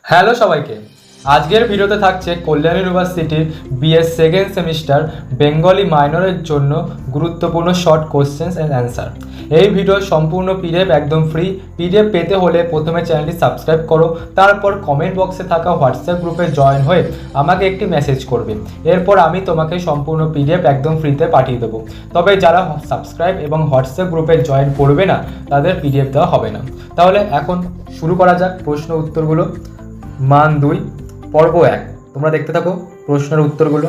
Hello সবাইকে। আজকের ভিডিওতে থাকছে কল্যাণ ইউনিভার্সিটির বিএস সেকেন্ড সেমিস্টার বেঙ্গলি মাইনরের জন্য গুরুত্বপূর্ণ শর্ট কোশ্চেন্স অ্যান্ড অ্যান্সার। এই ভিডিও সম্পূর্ণ পিডিএফ একদম ফ্রি। পিডিএফ পেতে হলে প্রথমে চ্যানেলটি সাবস্ক্রাইব করো, তারপর কমেন্ট বক্সে থাকা হোয়াটসঅ্যাপ গ্রুপে জয়েন হয়ে আমাকে একটি মেসেজ করবে। এরপর আমি তোমাকে সম্পূর্ণ পিডিএফ একদম ফ্রিতে পাঠিয়ে দেবো। তবে যারা সাবস্ক্রাইব এবং হোয়াটসঅ্যাপ গ্রুপে জয়েন করবে না তাদের পিডিএফ দেওয়া হবে না। তাহলে এখন শুরু করা যাক প্রশ্ন উত্তরগুলো। মান 2 পর্ব 1। তোমরা দেখতে থাকো প্রশ্নের উত্তরগুলো।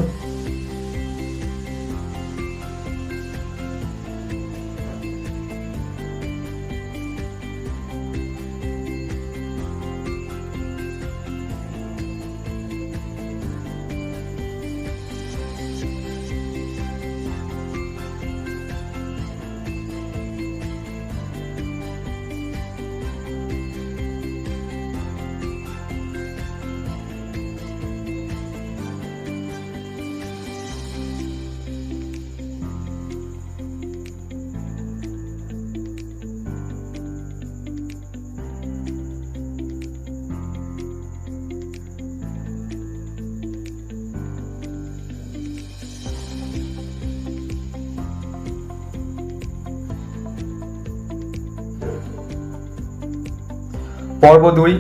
পর্ব 2।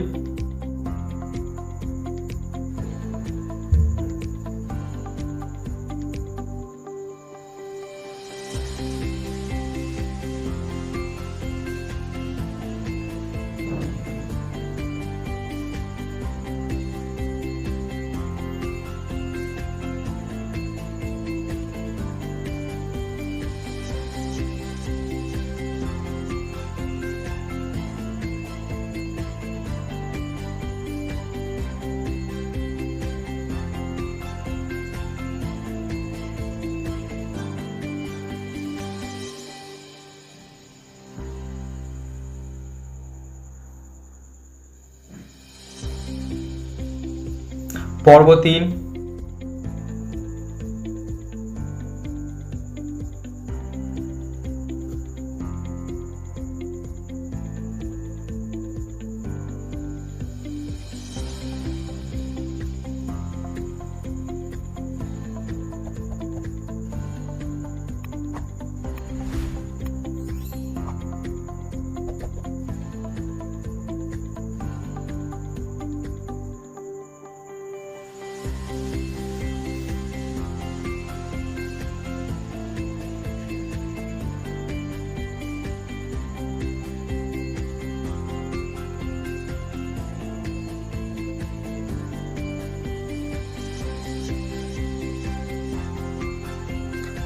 পর্ব 3।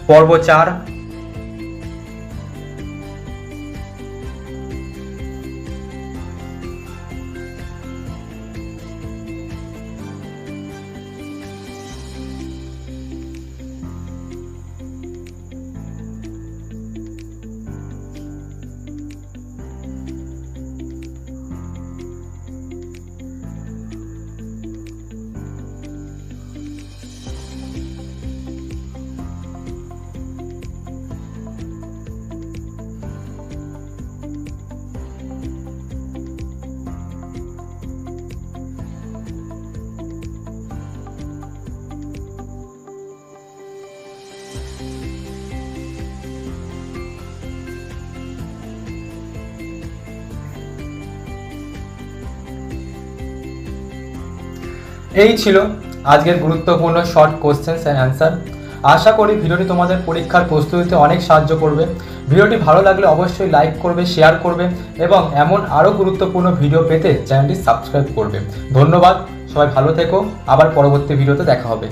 পর্ব 4। এই ছিল আজকের গুরুত্বপূর্ণ শর্ট কোশ্চেন্স অ্যান্ড অ্যান্সার। আশা করি ভিডিওটি তোমাদের পরীক্ষার প্রস্তুতিতে অনেক সাহায্য করবে। ভিডিওটি ভালো লাগলে অবশ্যই লাইক করবে, শেয়ার করবে এবং এমন আরও গুরুত্বপূর্ণ ভিডিও পেতে চ্যানেলটি সাবস্ক্রাইব করবে। ধন্যবাদ, সবাই ভালো থেকো। আবার পরবর্তী ভিডিওতে দেখা হবে।